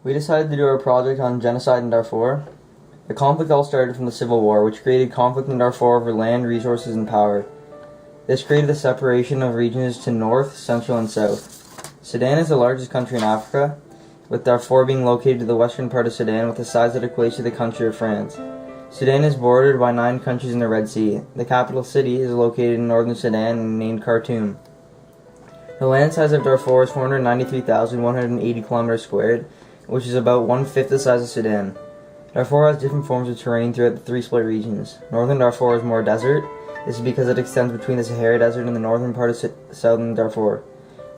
We decided to do our project on genocide in Darfur. The conflict all started from the Civil War, which created conflict in Darfur over land, resources, and power. This created the separation of regions to north, central, and south. Sudan is the largest country in Africa, with Darfur being located to the western part of Sudan with a size that equates to the country of France. Sudan is bordered by 9 countries in the Red Sea. The capital city is located in northern Sudan and named Khartoum. The land size of Darfur is 493,180 kilometers squared, which is about 1/5 the size of Sudan. Darfur has different forms of terrain throughout the 3 split regions. Northern Darfur is more desert. This is because it extends between the Sahara Desert and the northern part of southern Darfur.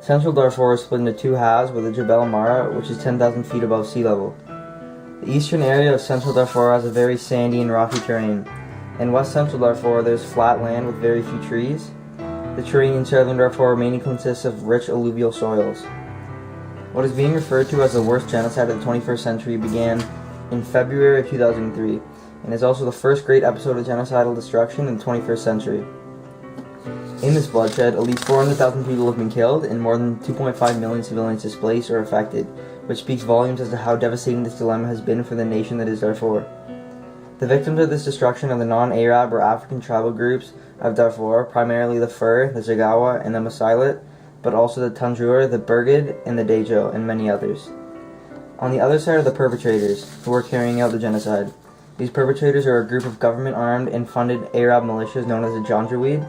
Central Darfur is split into 2 halves with the Jebel Mara, which is 10,000 feet above sea level. The eastern area of central Darfur has a very sandy and rocky terrain. In west central Darfur, there is flat land with very few trees. The terrain in southern Darfur mainly consists of rich alluvial soils. What is being referred to as the worst genocide of the 21st century began in February of 2003, and is also the first great episode of genocidal destruction in the 21st century. In this bloodshed, at least 400,000 people have been killed and more than 2.5 million civilians displaced or affected, which speaks volumes as to how devastating this dilemma has been for the nation that is Darfur. The victims of this destruction are the non-Arab or African tribal groups of Darfur, primarily the Fur, the Zagawa, and the Masilet, but also the Tanjur, the Burgid, and the Dejo, and many others. On the other side are the perpetrators, who are carrying out the genocide. These perpetrators are a group of government-armed and funded Arab militias known as the Janjaweed,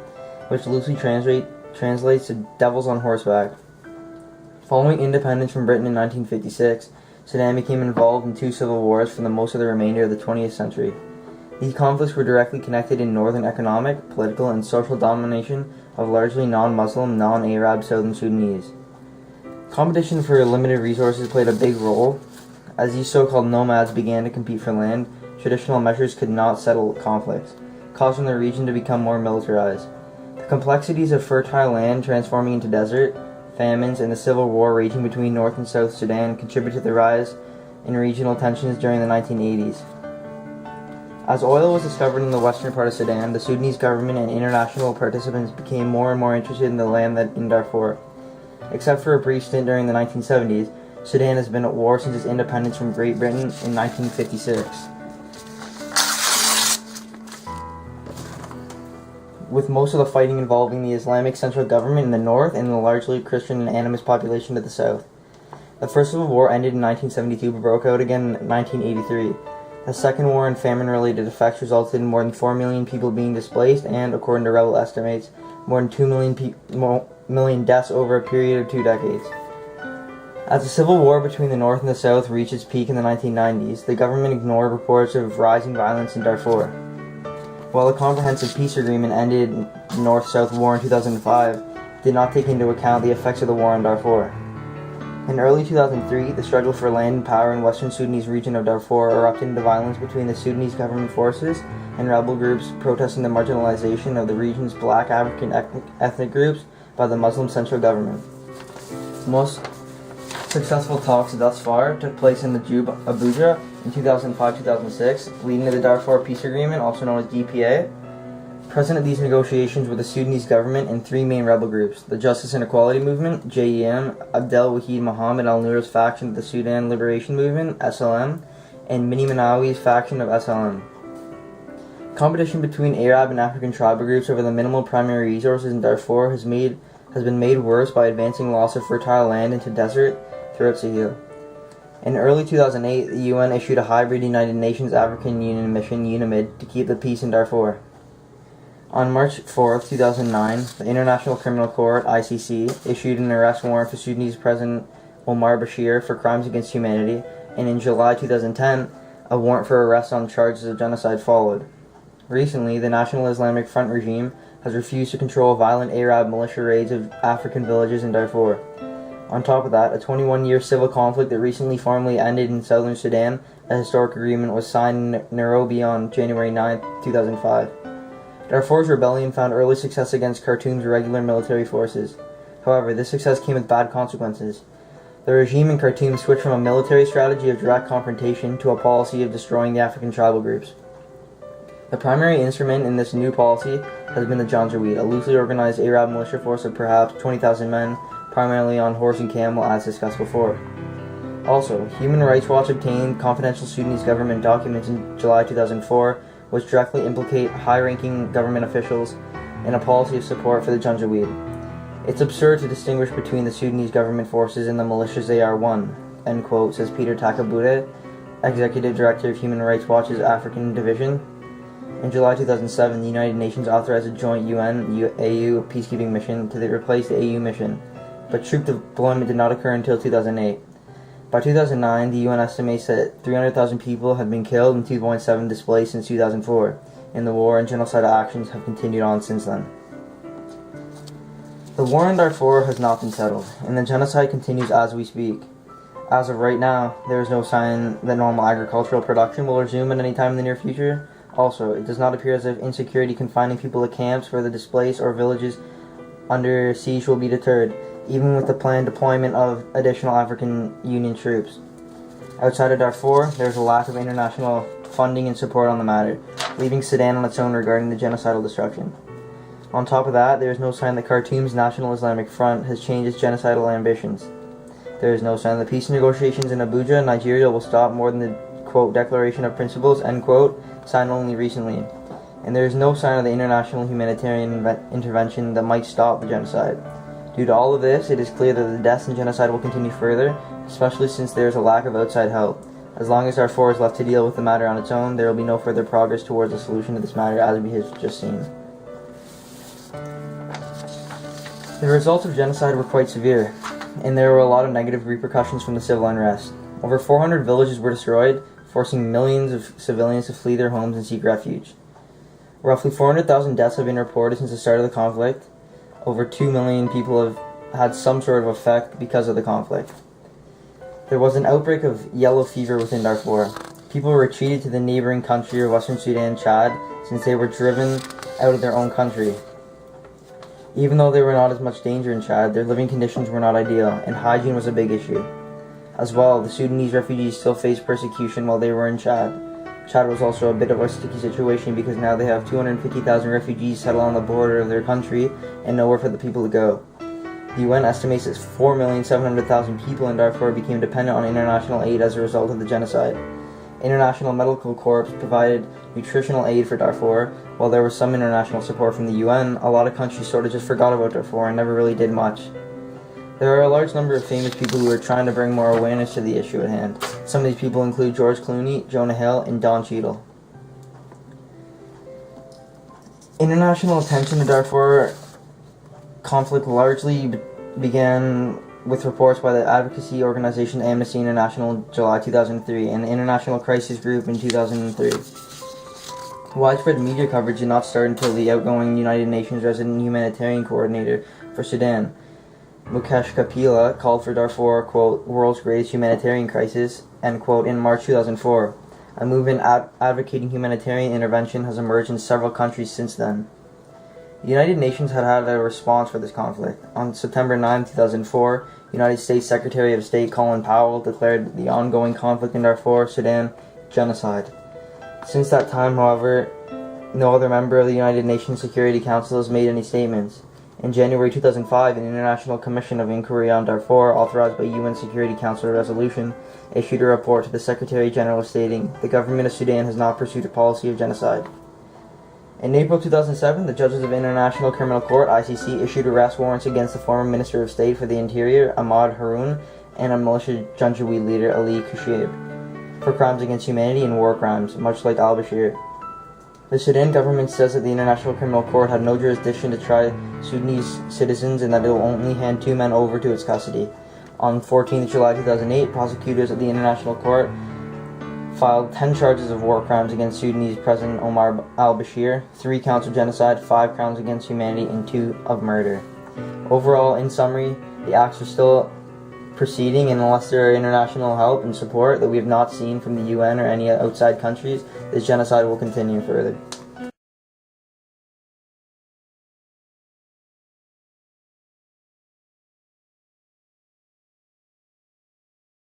which loosely translates to devils on horseback. Following independence from Britain in 1956, Sudan became involved in 2 civil wars for the most of the remainder of the 20th century. These conflicts were directly connected in northern economic, political, and social domination of largely non-Muslim, non-Arab southern Sudanese. Competition for limited resources played a big role. As these so-called nomads began to compete for land, traditional measures could not settle conflicts, causing the region to become more militarized. The complexities of fertile land transforming into desert, famines, and the civil war raging between North and South Sudan contributed to the rise in regional tensions during the 1980s. As oil was discovered in the western part of Sudan, the Sudanese government and international participants became more and more interested in the land in Darfur. Except for a brief stint during the 1970s, Sudan has been at war since its independence from Great Britain in 1956. With most of the fighting involving the Islamic central government in the north and the largely Christian and animist population to the south. The First Civil War ended in 1972 but broke out again in 1983. The Second War and famine-related effects resulted in more than 4 million people being displaced and, according to rebel estimates, more than 2 million deaths over a period of 2 decades. As the civil war between the north and the south reached its peak in the 1990s, the government ignored reports of rising violence in Darfur. While the comprehensive peace agreement ended the North-South War in 2005, it did not take into account the effects of the war in Darfur. In early 2003, the struggle for land and power in western Sudanese region of Darfur erupted into violence between the Sudanese government forces and rebel groups protesting the marginalization of the region's black African ethnic groups by the Muslim central government. Most successful talks thus far took place in Abuja in 2005-2006, leading to the Darfur Peace Agreement, also known as DPA. Present at these negotiations were the Sudanese government and 3 main rebel groups: the Justice and Equality Movement, JEM, Abdel Wahid Mohammed al-Nur's faction of the Sudan Liberation Movement, SLM, and Mini Manawi's faction of SLM. Competition between Arab and African tribal groups over the minimal primary resources in Darfur has been made worse by advancing loss of fertile land into desert throughout Sahel. In early 2008, the UN issued a hybrid United Nations African Union mission, UNAMID, to keep the peace in Darfur. On March 4, 2009, the International Criminal Court, ICC, issued an arrest warrant for Sudanese President Omar Bashir for crimes against humanity, and in July 2010, a warrant for arrest on charges of genocide followed. Recently, the National Islamic Front regime has refused to control violent Arab militia raids of African villages in Darfur. On top of that, a 21-year civil conflict that recently formally ended in southern Sudan, a historic agreement was signed in Nairobi on January 9, 2005. Darfur's rebellion found early success against Khartoum's regular military forces. However, this success came with bad consequences. The regime in Khartoum switched from a military strategy of direct confrontation to a policy of destroying the African tribal groups. The primary instrument in this new policy has been the Janjaweed, a loosely organized Arab militia force of perhaps 20,000 men, primarily on horse and camel, as discussed before. Also, Human Rights Watch obtained confidential Sudanese government documents in July 2004, which directly implicate high-ranking government officials in a policy of support for the Janjaweed. It's absurd to distinguish between the Sudanese government forces and the militias they are one, end quote, says Peter Takabude, Executive Director of Human Rights Watch's African Division. In July 2007, the United Nations authorized a joint UN-AU peacekeeping mission to replace the AU mission, but troop deployment did not occur until 2008. By 2009, the UN estimates that 300,000 people had been killed and 2.7 displaced since 2004, and the war and genocidal actions have continued on since then. The war in Darfur has not been settled, and the genocide continues as we speak. As of right now, there is no sign that normal agricultural production will resume at any time in the near future. Also, it does not appear as if insecurity confining people to camps for the displaced or villages under siege will be deterred, even with the planned deployment of additional African Union troops. Outside of Darfur, there is a lack of international funding and support on the matter, leaving Sudan on its own regarding the genocidal destruction. On top of that, there is no sign that Khartoum's National Islamic Front has changed its genocidal ambitions. There is no sign that peace negotiations in Abuja, Nigeria will stop more than the, quote, Declaration of Principles, end quote, signed only recently. And there is no sign of the international humanitarian intervention that might stop the genocide. Due to all of this, it is clear that the deaths and genocide will continue further, especially since there is a lack of outside help. As long as Darfur is left to deal with the matter on its own, there will be no further progress towards a solution to this matter, as we have just seen. The results of genocide were quite severe, and there were a lot of negative repercussions from the civil unrest. Over 400 villages were destroyed, forcing millions of civilians to flee their homes and seek refuge. Roughly 400,000 deaths have been reported since the start of the conflict. Over 2 million people have had some sort of effect because of the conflict. There was an outbreak of yellow fever within Darfur. People were retreated to the neighboring country of Western Sudan, Chad, since they were driven out of their own country. Even though there were not as much danger in Chad, their living conditions were not ideal, and hygiene was a big issue. As well, the Sudanese refugees still faced persecution while they were in Chad. Chad was also a bit of a sticky situation because now they have 250,000 refugees settled on the border of their country and nowhere for the people to go. The UN estimates that 4,700,000 people in Darfur became dependent on international aid as a result of the genocide. International Medical Corps provided nutritional aid for Darfur. While there was some international support from the UN, a lot of countries sort of just forgot about Darfur and never really did much. There are a large number of famous people who are trying to bring more awareness to the issue at hand. Some of these people include George Clooney, Jonah Hill, and Don Cheadle. International attention to Darfur conflict largely began with reports by the advocacy organization Amnesty International in July 2003 and the International Crisis Group in 2003. Widespread media coverage did not start until the outgoing United Nations Resident Humanitarian Coordinator for Sudan, Mukesh Kapila, called for Darfur, quote, world's greatest humanitarian crisis, end quote, in March 2004. A movement advocating humanitarian intervention has emerged in several countries since then. The United Nations had a response for this conflict. On September 9, 2004, United States Secretary of State Colin Powell declared the ongoing conflict in Darfur, Sudan, genocide. Since that time, however, no other member of the United Nations Security Council has made any statements. In January 2005, an International Commission of Inquiry on Darfur, authorized by UN Security Council resolution, issued a report to the Secretary General stating, the government of Sudan has not pursued a policy of genocide. In April 2007, the judges of International Criminal Court, ICC, issued arrest warrants against the former Minister of State for the Interior, Ahmad Haroun, and a militia Janjaweed leader, Ali Kushaib, for crimes against humanity and war crimes, much like al-Bashir. The Sudan government says that the International Criminal Court had no jurisdiction to try Sudanese citizens and that it will only hand 2 men over to its custody. On 14 July 2008, prosecutors at the International Court filed 10 charges of war crimes against Sudanese President Omar al-Bashir, 3 counts of genocide, 5 crimes against humanity, and 2 of murder. Overall, in summary, the acts are still proceeding, and unless there are international help and support that we have not seen from the UN or any outside countries, this genocide will continue further.